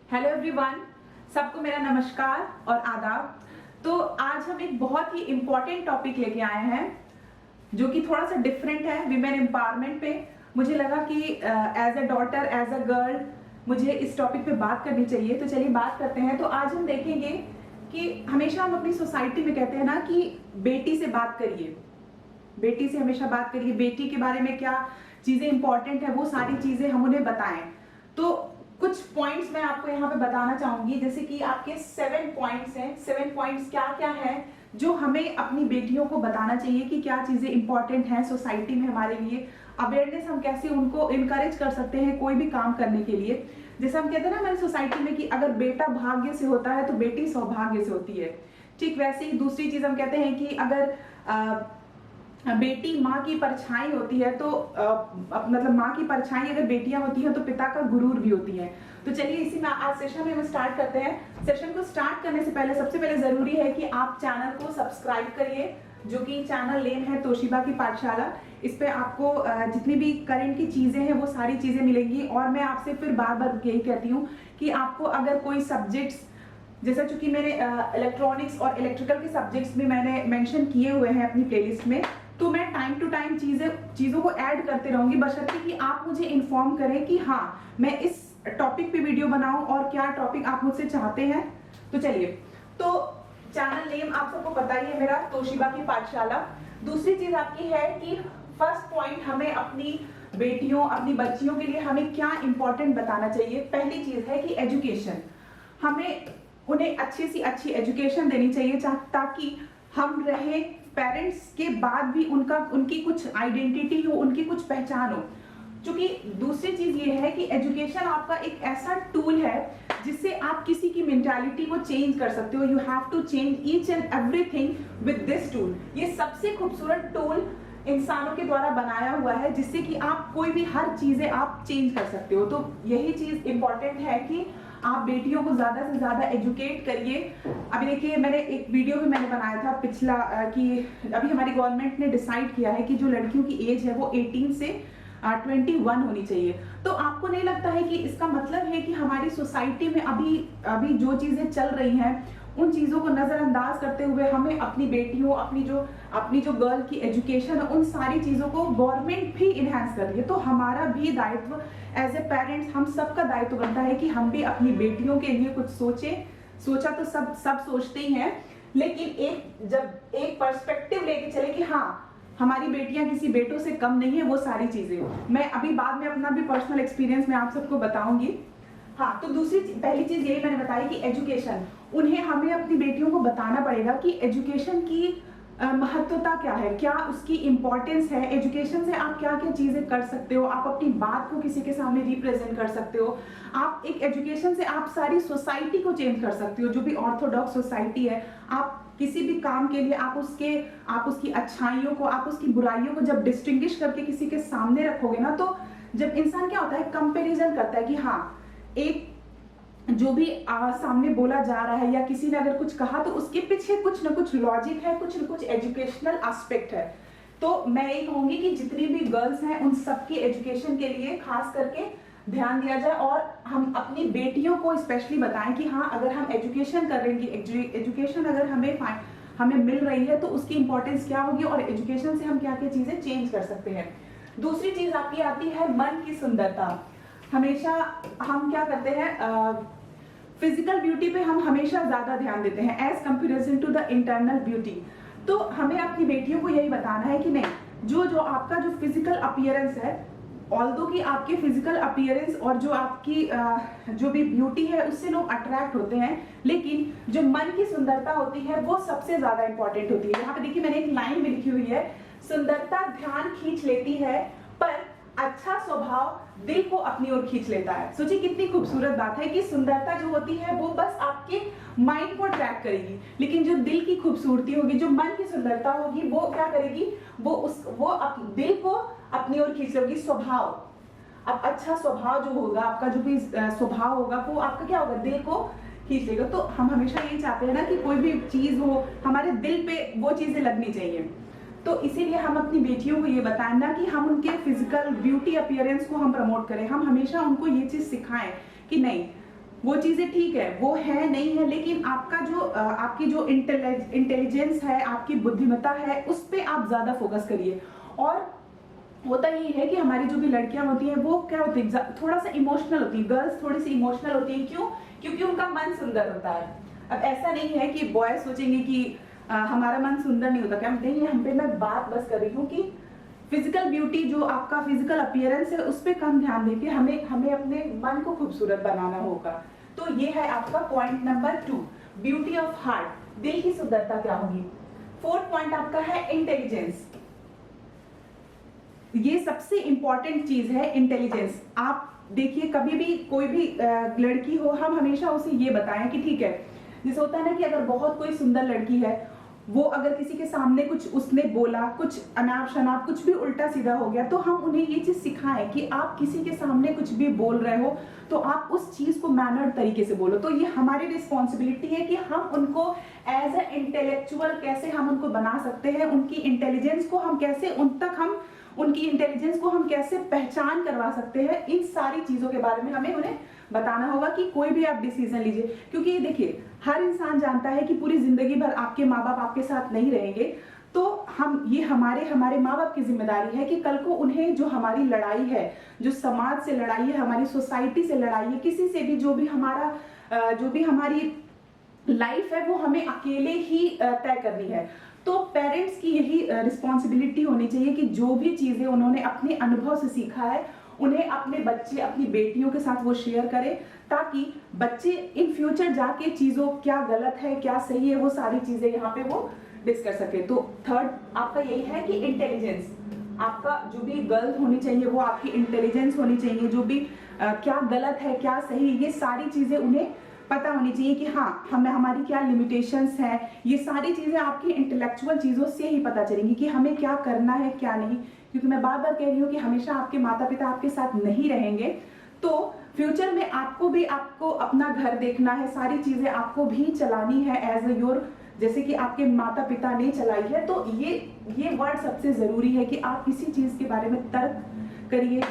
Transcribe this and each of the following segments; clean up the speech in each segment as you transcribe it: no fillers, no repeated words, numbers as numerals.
Hello everyone, सबको मेरा नमस्कार और आदाब। तो आज हम एक बहुत ही इम्पोर्टेंट टॉपिक लेके आए हैं जो कि थोड़ा सा डिफरेंट है विमेन एम्पावरमेंट पे। मुझे लगा कि as a daughter, as a girl मुझे इस टॉपिक पे बात करनी चाहिए, तो चलिए बात करते हैं। तो आज हम देखेंगे कि हमेशा हम अपनी सोसाइटी में कहते हैं ना कि बेटी से बात करिए, बेटी से हमेशा बात करिए, बेटी के बारे में क्या चीजें इंपॉर्टेंट है वो सारी चीजें हम उन्हें बताएं। तो कुछ पॉइंट्स मैं आपको यहाँ पे बताना चाहूंगी, जैसे कि आपके 7 पॉइंट्स हैं। 7 पॉइंट्स क्या क्या है जो हमें अपनी बेटियों को बताना चाहिए कि क्या चीजें इंपॉर्टेंट हैं सोसाइटी में हमारे लिए। अवेयरनेस हम कैसे उनको इनकरेज कर सकते हैं कोई भी काम करने के लिए। जैसे हम कहते हैं ना हमारी सोसाइटी में कि अगर बेटा भाग्य से होता है तो बेटी सौभाग्य से होती है, ठीक वैसे ही दूसरी चीज हम कहते हैं कि अगर बेटी माँ की परछाई होती है तो मतलब माँ की परछाई अगर बेटियां होती हैं तो पिता का गुरूर भी होती है। तो चलिए इसी में आज सेशन में हम स्टार्ट करते हैं। सेशन को स्टार्ट करने से पहले सबसे पहले जरूरी है कि आप चैनल को सब्सक्राइब करिए, जो कि चैनल नेम है तोशिबा की पाठशाला। इस पे आपको जितनी भी करंट की चीजें हैं वो सारी चीजें मिलेंगी। और मैं आपसे फिर बार बार यही कहती हूँ कि आपको अगर कोई सब्जेक्ट्स, जैसा चूंकि मेरे इलेक्ट्रॉनिक्स और इलेक्ट्रिकल के सब्जेक्ट्स भी मैंने मेंशन किए हुए हैं अपनी प्लेलिस्ट में, तो मैं टाइम टू टाइम चीजों को ऐड करते रहूंगी, बशर्ते कि आप मुझे इन्फॉर्म करें कि हाँ मैं इस टॉपिक पे वीडियो बनाऊं और क्या टॉपिक आप मुझसे चाहते हैं। तो चलिए, तो चैनल नेम आप सबको पता ही है मेरा, तोशिबा की पाठशाला। दूसरी चीज आपकी है कि फर्स्ट पॉइंट, हमें अपनी बेटियों, अपनी बच्चियों के लिए हमें क्या इंपॉर्टेंट बताना चाहिए। पहली चीज है कि एजुकेशन, हमें उन्हें अच्छी सी अच्छी एजुकेशन देनी चाहिए ताकि हम रहे पेरेंट्स के बाद भी उनकी कुछ आइडेंटिटी हो, उनकी कुछ पहचान हो। क्योंकि दूसरी चीज ये है कि एजुकेशन आपका एक ऐसा टूल है जिससे आप किसी की मेंटालिटी को चेंज कर सकते हो। You have to change each and everything with this tool. ये सबसे खूबसूरत टूल इंसानों के द्वारा बनाया हुआ है जिससे कि आप कोई भी हर चीजें आप चेंज कर सकते हो। तो यही चीज इंपॉर्टेंट है कि आप बेटियों को ज्यादा से ज्यादा एजुकेट करिए। अभी देखिए, मैंने एक वीडियो भी मैंने बनाया था पिछला कि अभी हमारी गवर्नमेंट ने डिसाइड किया है कि जो लड़कियों की एज है वो 18 से 21 होनी चाहिए। तो आपको नहीं लगता है कि इसका मतलब है कि हमारी सोसाइटी में अभी जो चीजें चल रही हैं उन चीजों को नजरअंदाज करते हुए हमें अपनी बेटियों, अपनी जो गर्ल की एजुकेशन है, उन सारी चीजों को गवर्नमेंट भी इनहेंस कर रही है। तो हमारा भी दायित्व एज ए पेरेंट्स, हम सबका दायित्व बनता है कि हम भी अपनी बेटियों के लिए कुछ सोचें। सोचा तो सब सोचते ही हैं, लेकिन जब एक पर्सपेक्टिव लेके चले कि हाँ हमारी बेटियां किसी बेटों से कम नहीं है, वो सारी चीजें मैं अभी बाद में अपना भी पर्सनल एक्सपीरियंस मैं आप सबको बताऊंगी। हाँ, तो पहली चीज यही मैंने बताई कि एजुकेशन, हमें अपनी बेटियों को बताना पड़ेगा कि एजुकेशन की महत्वता क्या है, क्या उसकी इंपॉर्टेंस है। एजुकेशन से आप क्या क्या चीजें कर सकते हो, आप अपनी बात को किसी के सामने रिप्रेजेंट कर सकते हो। आप एक एजुकेशन से आप सारी सोसाइटी को चेंज कर सकते हो। जो भी ऑर्थोडॉक्स सोसाइटी है, आप किसी भी काम के लिए आप उसकी अच्छाइयों को, आप उसकी बुराइयों को जब डिस्टिंग्विश करके किसी के सामने रखोगे ना, तो जब इंसान क्या होता है, कंपेरिजन करता है कि हाँ एक जो भी सामने बोला जा रहा है या किसी ने अगर कुछ कहा तो उसके पीछे कुछ ना कुछ लॉजिक है, कुछ ना कुछ एजुकेशनल एस्पेक्ट है। तो मैं ये कहूंगी कि जितनी भी गर्ल्स हैं उन सबकी एजुकेशन के लिए खास करके ध्यान दिया जाए और हम अपनी बेटियों को स्पेशली बताएं कि हाँ अगर हम एजुकेशन करेंगे, एजुकेशन अगर हमें मिल रही है तो उसकी इंपॉर्टेंस क्या होगी और एजुकेशन से हम क्या क्या चीजें चेंज कर सकते हैं। दूसरी चीज आपकी आती है मन की सुंदरता। हमेशा हम क्या करते हैं, फिजिकल ब्यूटी पे हम हमेशा ज्यादा ध्यान देते हैं as comparison to the internal beauty. तो हमें अपनी बेटियों को यही बताना है कि नहीं, जो आपका जो फिजिकल अपीयरेंस है, ऑल्दो कि आपके फिजिकल अपीयरेंस और जो आपकी जो भी ब्यूटी है उससे लोग अट्रैक्ट होते हैं, लेकिन जो मन की सुंदरता होती है वो सबसे ज्यादा इंपॉर्टेंट होती है। यहाँ पे देखिए मैंने एक लाइन भी लिखी हुई है, सुंदरता ध्यान खींच लेती है पर अच्छा स्वभाव दिल को अपनी ओर खींच लेता है। सोचिए कितनी खूबसूरत बात है कि सुंदरता जो होती है वो बस आपके माइंड को अट्रैक्ट करेगी, लेकिन जो दिल की खूबसूरती होगी, जो मन की सुंदरता होगी, वो क्या करेगी, वो दिल को अपनी ओर खींच लेगी। स्वभाव, अब अच्छा स्वभाव जो होगा, आपका जो भी स्वभाव होगा वो आपका क्या होगा, दिल को खींच लेगा। तो हम हमेशा यही चाहते हैं ना कि कोई भी चीज हो हमारे दिल पे वो चीजें लगनी चाहिए। तो इसीलिए हम अपनी बेटियों को ये बताएं ना कि हम उनके फिजिकल ब्यूटी अपीयरेंस को हम प्रमोट करें, हम हमेशा उनको ये चीज सिखाएं कि नहीं वो चीजें ठीक है, वो है नहीं है, लेकिन आपका जो आपकी जो इंटेलिजेंस है, आपकी बुद्धिमत्ता है, उस पे आप ज्यादा फोकस करिए। और होता यही है कि हमारी जो भी लड़कियां होती हैं वो क्या होती है, थोड़ा सा इमोशनल होती है, गर्ल्स थोड़ी सी इमोशनल होती है। क्यों? क्योंकि उनका मन सुंदर होता है। अब ऐसा नहीं है कि बॉयज सोचेंगे कि हमारा मन सुंदर नहीं होता, क्या नहीं है, हम पे मैं बात बस कर रही हूँ कि फिजिकल ब्यूटी, जो आपका फिजिकल अपीयरेंस है, उस पर कम ध्यान देके हमें अपने मन को खूबसूरत बनाना होगा। तो ये है आपका point number 2, beauty of heart, दिल की सुंदरता क्या होगी। 4th पॉइंट आपका है इंटेलिजेंस। ये सबसे इंपॉर्टेंट चीज है, इंटेलिजेंस। आप देखिए, कभी भी कोई भी लड़की हो, हम हमेशा उसे ये बताएं कि ठीक है, जैसे होता है ना कि अगर बहुत कोई सुंदर लड़की है, वो अगर किसी के सामने कुछ उसने बोला, कुछ अनाप शनाप, कुछ भी उल्टा सीधा हो गया, तो हम उन्हें ये चीज सिखाएं कि आप किसी के सामने कुछ भी बोल रहे हो तो आप उस चीज को मैनर्ड तरीके से बोलो। तो ये हमारी रिस्पॉन्सिबिलिटी है कि हम उनको एज ए इंटेलेक्चुअल कैसे हम उनको बना सकते हैं, उनकी इंटेलिजेंस को हम कैसे उनकी इंटेलिजेंस को हम कैसे पहचान करवा सकते हैं, इन सारी चीजों के बारे में हमें उन्हें बताना होगा कि कोई भी आप डिसीजन लीजिए। क्योंकि देखिए, हर इंसान जानता है कि पूरी जिंदगी भर आपके माँ बाप आपके साथ नहीं रहेंगे, तो हमारे माँ बाप की जिम्मेदारी है कि कल को उन्हें जो हमारी लड़ाई है, जो समाज से लड़ाई है, हमारी सोसाइटी से लड़ाई है, किसी से भी जो भी हमारी लाइफ है, वो हमें अकेले ही तय करनी है। तो पेरेंट्स की यही रिस्पॉन्सिबिलिटी होनी चाहिए कि जो भी चीजें उन्होंने अपने अनुभव से सीखा है, उन्हें अपने बच्चे, अपनी बेटियों के साथ वो शेयर करें, ताकि बच्चे इन फ्यूचर जाके चीजों क्या गलत है, क्या सही है, वो सारी चीजें यहाँ पे वो डिस्कस सके। तो 3rd आपका यही है कि इंटेलिजेंस, आपका जो भी गर्ल होनी चाहिए वो आपकी इंटेलिजेंस होनी चाहिए, जो भी क्या गलत है, क्या सही, ये सारी चीजें उन्हें पता होनी चाहिए कि हाँ, हमें हमारी क्या लिमिटेशंस है। ये सारी चीजें आपकी इंटेलेक्चुअल चीजों से ही पता चलेंगी कि हमें क्या करना है, क्या नहीं। क्योंकि मैं बार बार कह रही हूँ कि हमेशा आपके माता पिता आपके साथ नहीं रहेंगे, तो फ्यूचर में आपको अपना घर देखना है, सारी चीजें आपको भी चलानी है एज ए योर, जैसे कि आपके माता पिता ने चलाई है। तो ये वर्ड सबसे जरूरी है कि आप किसी चीज के बारे में तर्क करिए,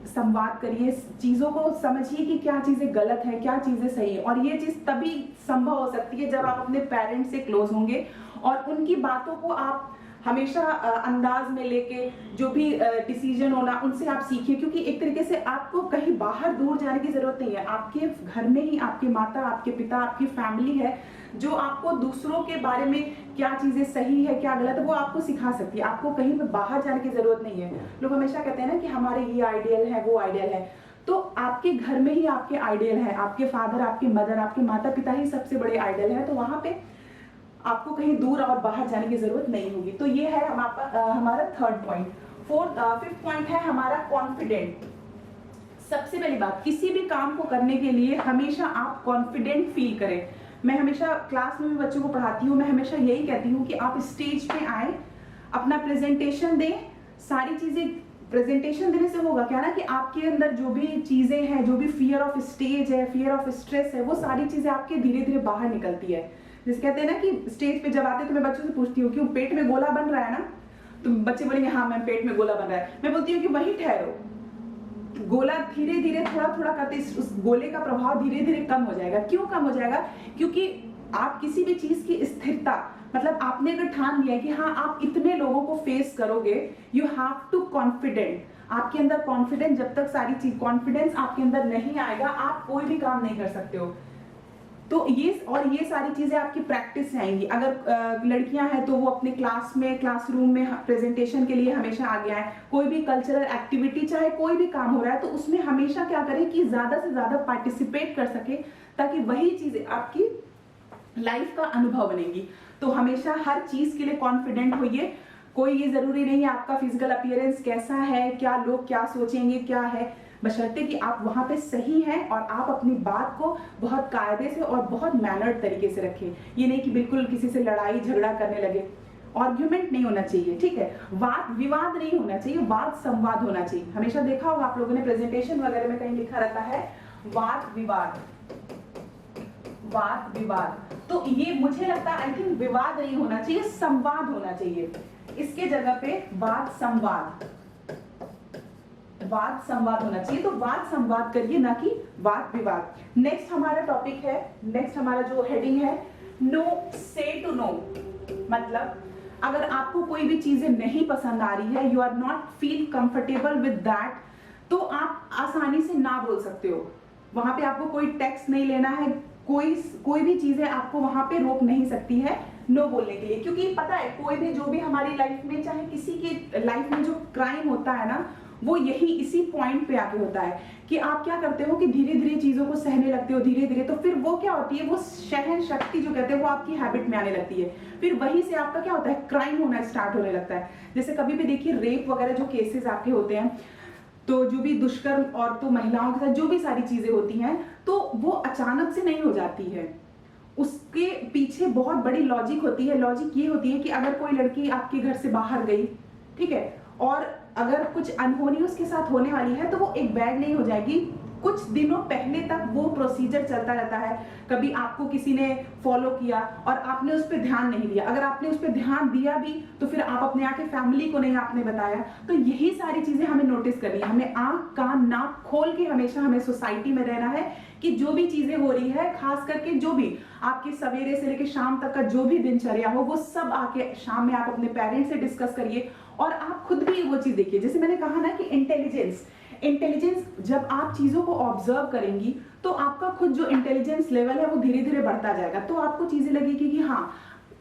संवाद करिए, चीजों को समझिए कि क्या चीजें गलत है, क्या चीजें सही है। और ये चीज तभी संभव हो सकती है जब आप अपने पेरेंट्स से क्लोज होंगे और उनकी बातों को आप हमेशा अंदाज में लेके जो भी डिसीजन होना उनसे आप सीखिए। क्योंकि एक तरीके से आपको कहीं बाहर दूर जाने की जरूरत नहीं है, आपके घर में ही आपके माता, आपके पिता, आपकी फैमिली है जो आपको दूसरों के बारे में क्या चीजें सही है, क्या गलत है, वो आपको सिखा सकती है। आपको कहीं पे बाहर जाने की जरूरत नहीं है। लोग हमेशा कहते हैं ना कि हमारे ये आइडियल है, वो आइडियल है, तो आपके घर में ही आपके आइडियल है, आपके फादर, आपके मदर, आपके माता पिता ही सबसे बड़े आइडियल है। तो वहां पे आपको कहीं दूर और बाहर जाने की जरूरत नहीं होगी। तो ये है हमारा 3rd पॉइंट। 5th पॉइंट है हमारा कॉन्फिडेंट। सबसे पहली बात, किसी भी काम को करने के लिए हमेशा आप कॉन्फिडेंट फील करें। मैं हमेशा क्लास में भी बच्चों को पढ़ाती हूँ, मैं हमेशा यही कहती हूँ कि आप स्टेज पे आए, अपना प्रेजेंटेशन दें, सारी चीजें प्रेजेंटेशन देने से होगा क्या ना कि आपके अंदर जो भी चीजें हैं, जो भी फियर ऑफ स्टेज है, फियर ऑफ स्ट्रेस है, वो सारी चीजें आपके धीरे धीरे बाहर निकलती है। जैसे कहते हैं ना कि स्टेज पे जब आते तो मैं बच्चों से पूछती हूँ, क्यों पेट में गोला बन रहा है ना, तो बच्चे बोलेंगे हाँ मैम पेट में गोला बन रहा है। मैं बोलती हूँ कि वहीं ठहरो, गोला धीरे धीरे थोड़ा थोड़ा करते उस गोले का प्रभाव धीरे धीरे कम हो जाएगा। क्यों कम हो जाएगा? क्योंकि आप किसी भी चीज की स्थिरता, मतलब आपने अगर ठान लिया कि हाँ आप इतने लोगों को फेस करोगे, यू हैव टू कॉन्फिडेंट। आपके अंदर कॉन्फिडेंस, जब तक सारी चीज कॉन्फिडेंस आपके अंदर नहीं आएगा, आप कोई भी काम नहीं कर सकते हो। तो ये सारी चीजें आपकी प्रैक्टिस से आएंगी। अगर लड़कियां हैं तो वो अपने क्लासरूम में प्रेजेंटेशन के लिए हमेशा आगे आए। कोई भी कल्चरल एक्टिविटी, चाहे कोई भी काम हो रहा है, तो उसमें हमेशा क्या करें कि ज्यादा से ज्यादा पार्टिसिपेट कर सके, ताकि वही चीजें आपकी लाइफ का अनुभव बनेगी। तो हमेशा हर चीज के लिए कॉन्फिडेंट होइए। कोई ये जरूरी नहीं है आपका फिजिकल अपीयरेंस कैसा है, क्या लोग क्या सोचेंगे, क्या है, बशर्ते कि आप वहां पे सही हैं और आप अपनी बात को बहुत कायदे से और बहुत मैनर्ड तरीके से रखें। ये नहीं कि बिल्कुल किसी से लड़ाई झगड़ा करने लगे। आर्ग्यूमेंट नहीं होना चाहिए, ठीक है, वाद विवाद नहीं होना चाहिए, वाद संवाद होना चाहिए। हमेशा देखा होगा आप लोगों ने प्रेजेंटेशन वगैरह में कहीं लिखा रहता है वाद विवाद, वाद विवाद। तो ये मुझे लगता है आई थिंक विवाद नहीं होना चाहिए, संवाद होना चाहिए। इसके जगह पे वाद संवाद, वाद संवाद होना चाहिए, तो वाद संवाद करिए, ना कि वाद विवाद। नेक्स्ट हमारा टॉपिक है, नेक्स्ट हमारा जो हेडिंग है, नो से टू नो। मतलब अगर आपको कोई भी चीजें नहीं पसंद आ रही है, you are not feel comfortable with that, तो आप आसानी से ना बोल सकते हो। वहां पे आपको कोई टैक्स नहीं लेना है, कोई भी चीजें आपको वहां पे रोक नहीं सकती है नो बोलने के लिए। क्योंकि पता है कोई भी जो भी हमारी लाइफ में, चाहे किसी की लाइफ में जो क्राइम होता है ना, वो यही इसी पॉइंट पे आके होता है कि आप क्या करते हो कि धीरे धीरे चीजों को सहने लगते हो, धीरे धीरे, तो फिर वो क्या होती है, वो सहन शक्ति जो कहते हैं वो आपकी हैबिट में आने लगती है। फिर वहीं से आपका क्या होता है, क्राइम होना स्टार्ट होने लगता है। जैसे कभी भी देखिए रेप वगैरह जो केसेस आपके होते हैं, तो जो भी दुष्कर्म औरतों महिलाओं के साथ जो भी सारी चीजें होती हैं, तो वो अचानक से नहीं हो जाती है, उसके पीछे बहुत बड़ी लॉजिक होती है। लॉजिक ये होती है कि अगर कोई लड़की आपके घर से बाहर गई, ठीक है, और अगर कुछ अनहोनी उसके साथ होने वाली है, तो वो एक बैग नहीं हो जाएगी। कुछ दिनों पहले तक वो प्रोसीजर चलता रहता है। कभी आपको किसी ने फॉलो किया और आपने उस पर ध्यान नहीं दिया, अगर आपने उस पर ध्यान दिया भी तो फिर आप अपने आके फैमिली को नहीं आपने बताया। तो यही सारी चीजें हमें नोटिस करनी है। हमें आंख कान नाक खोल के हमेशा हमें सोसाइटी में रहना है कि जो भी चीजें हो रही है, खास करके जो भी आपके सवेरे से लेकर शाम तक का जो भी दिनचर्या हो, वो सब आके शाम में आप अपने पेरेंट्स से डिस्कस करिए और आप खुद भी वो चीज देखिए। जैसे मैंने कहा ना कि इंटेलिजेंस जब आप चीजों को ऑब्जर्व करेंगी तो आपका खुद जो इंटेलिजेंस लेवल है वो धीरे धीरे बढ़ता जाएगा। तो आपको चीजें लगेगी कि हाँ,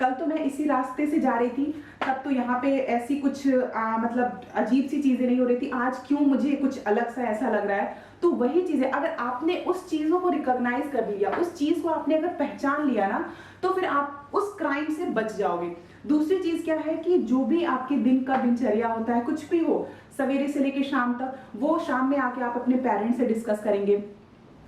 कल तो मैं इसी रास्ते से जा रही थी, तब तो यहाँ पे ऐसी कुछ मतलब अजीब सी चीजें नहीं हो रही थी, आज क्यों मुझे कुछ अलग सा ऐसा लग रहा है। तो वही चीजें अगर आपने उस चीजों को रिकॉग्नाइज कर लिया, उस चीज को आपने अगर पहचान लिया ना, तो फिर आप उस क्राइम से बच जाओगे। दूसरी चीज क्या है कि जो भी आपके दिन का दिनचर्या होता है, कुछ भी हो, सवेरे से लेकर शाम तक, वो शाम में आके आप अपने पेरेंट्स से डिस्कस करेंगे।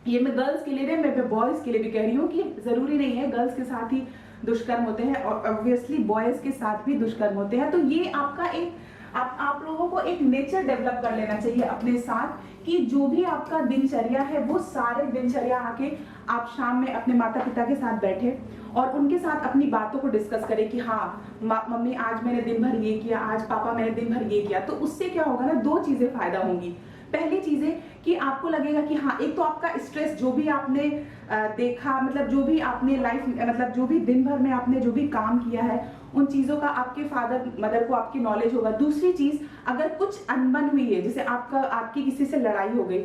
ये मैं गर्ल्स के लिए नहीं, मैं बॉयज के लिए भी कह रही हूँ कि जरूरी नहीं है गर्ल्स के साथ ही दुष्कर्म होते हैं, और ऑब्वियसली बॉयज के साथ भी दुष्कर्म होते हैं। तो ये आपका एक आप लोगों को एक नेचर डेवलप कर लेना चाहिए अपने साथ कि जो भी आपका दिनचर्या है, वो सारे दिनचर्या आके आप शाम में अपने माता पिता के साथ बैठे और उनके साथ अपनी बातों को डिस्कस करें कि हाँ मम्मी आज मैंने दिन भर ये किया, आज पापा मैंने दिन भर ये किया। तो उससे क्या होगा ना, दो चीजें फायदा होंगी। पहली चीज है कि आपको लगेगा कि हाँ, एक तो आपका स्ट्रेस जो भी आपने देखा, मतलब जो भी आपने लाइफ मतलब जो भी दिन भर में आपने जो भी काम किया है, उन चीजों का आपके फादर मदर को आपकी नॉलेज होगा। दूसरी चीज, अगर कुछ अनबन हुई है, जैसे आपकी किसी से लड़ाई हो गई,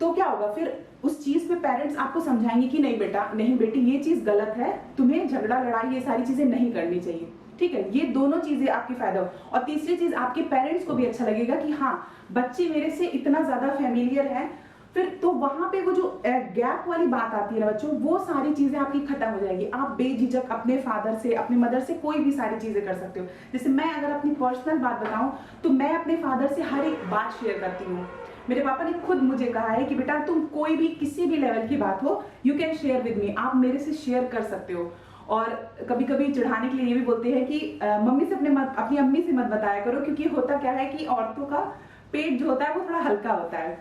तो क्या होगा फिर उस चीज पे पेरेंट्स आपको समझाएंगे कि नहीं बेटा, नहीं बेटी, ये चीज गलत है, तुम्हें झगड़ा लड़ाई ये सारी चीजें नहीं करनी चाहिए। ठीक है, ये दोनों चीजें आपकी फायदा हो। और तीसरी चीज, आपके पेरेंट्स को भी अच्छा लगेगा कि हाँ बच्चे मेरे से इतना ज्यादा फैमिलियर है। फिर तो वहां पे वो जो गैप वाली बात आती है ना बच्चों, वो सारी चीजें आपकी खत्म हो जाएगी। आप बेझिझक अपने फादर से, अपने मदर से कोई भी सारी चीजें कर सकते हो। जैसे मैं अगर अपनी पर्सनल बात बताऊं तो मैं अपने फादर से हर एक बात शेयर करती हूँ। मेरे पापा ने खुद मुझे कहा है कि बेटा तुम कोई भी किसी भी लेवल की बात हो, you can share with me, आप मेरे से शेयर कर सकते हो। और कभी कभी चिढ़ाने के लिए ये भी बोलते हैं कि मम्मी से अपनी अम्मी से मत बताया करो, क्योंकि होता क्या है कि औरतों का पेट जो होता है वो थोड़ा हल्का होता है,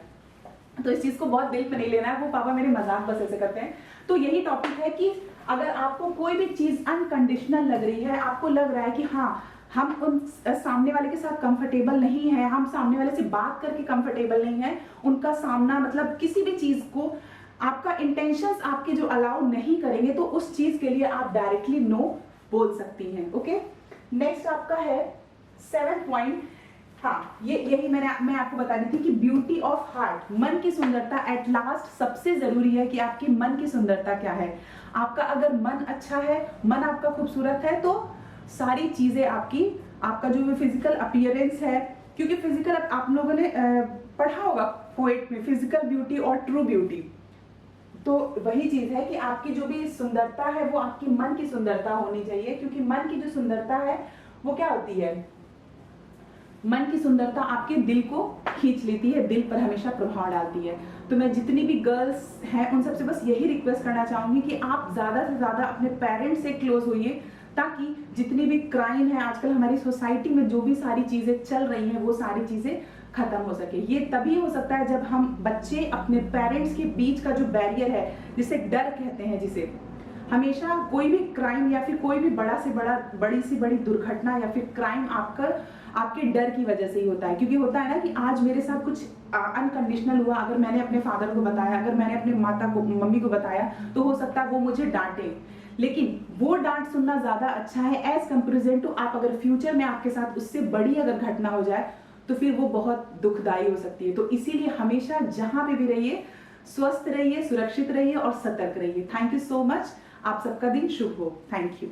तो इस चीज को बहुत दिल पे नहीं लेना है। वो पापा मेरे मजाक बस ऐसे करते हैं। तो यही टॉपिक है कि अगर आपको कोई भी चीज अनकंडीशनल लग रही है, आपको लग रहा है कि हाँ हम उन सामने वाले के साथ कंफर्टेबल नहीं है, हम सामने वाले से बात करके कंफर्टेबल नहीं है, उनका सामना मतलब किसी भी चीज को आपका इंटेंशंस आपके जो अलाउ नहीं करेंगे, तो उस चीज के लिए आप डायरेक्टली नो बोल सकती हैं। ओके, नेक्स्ट आपका है 7th पॉइंट। हाँ, यही मैं आपको बता रही थी कि ब्यूटी ऑफ हार्ट, मन की सुंदरता। एट लास्ट सबसे जरूरी है कि आपके मन की सुंदरता क्या है। आपका अगर मन अच्छा है, मन आपका खूबसूरत है, तो सारी चीजें आपका जो फिजिकल अपीयरेंस है, क्योंकि फिजिकल आप लोगों ने पढ़ा होगा पोएट में, फिजिकल ब्यूटी और ट्रू ब्यूटी। तो वही चीज है कि आपकी जो भी सुंदरता है वो आपकी मन की सुंदरता होनी चाहिए, क्योंकि मन की जो सुंदरता है वो क्या होती है, मन की सुंदरता आपके दिल को खींच लेती है, दिल पर हमेशा प्रभाव डालती है। तो मैं जितनी भी गर्ल्स हैं उन सबसे बस यही रिक्वेस्ट करना चाहूंगी कि आप ज्यादा से ज्यादा अपने पेरेंट्स से क्लोज होइए, ताकि जितनी भी क्राइम है आजकल हमारी सोसाइटी में, जो भी सारी चीजें चल रही हैं, वो सारी चीजें खत्म हो सके। ये तभी हो सकता है जब हम बच्चे अपने पेरेंट्स के बीच का जो बैरियर है, जिसे डर कहते हैं, जिसे हमेशा कोई भी क्राइम या फिर कोई भी बड़ी से बड़ी दुर्घटना या फिर क्राइम आपके डर की वजह से ही होता है। क्योंकि होता है ना कि आज मेरे साथ कुछ अनकंडीशनल हुआ, अगर मैंने अपने फादर को बताया, अगर मैंने अपने माता को, मम्मी को बताया, तो हो सकता है वो मुझे डांटे, लेकिन वो डांट सुनना ज्यादा अच्छा है एज कंपेरिजन टू आप अगर फ्यूचर में आपके साथ उससे बड़ी अगर घटना हो जाए तो फिर वो बहुत दुखदाई हो सकती है। तो इसीलिए हमेशा जहां पे भी रहिए, स्वस्थ रहिए, सुरक्षित रहिए और सतर्क रहिए। Thank you so much. आप सबका दिन शुभ हो। Thank you.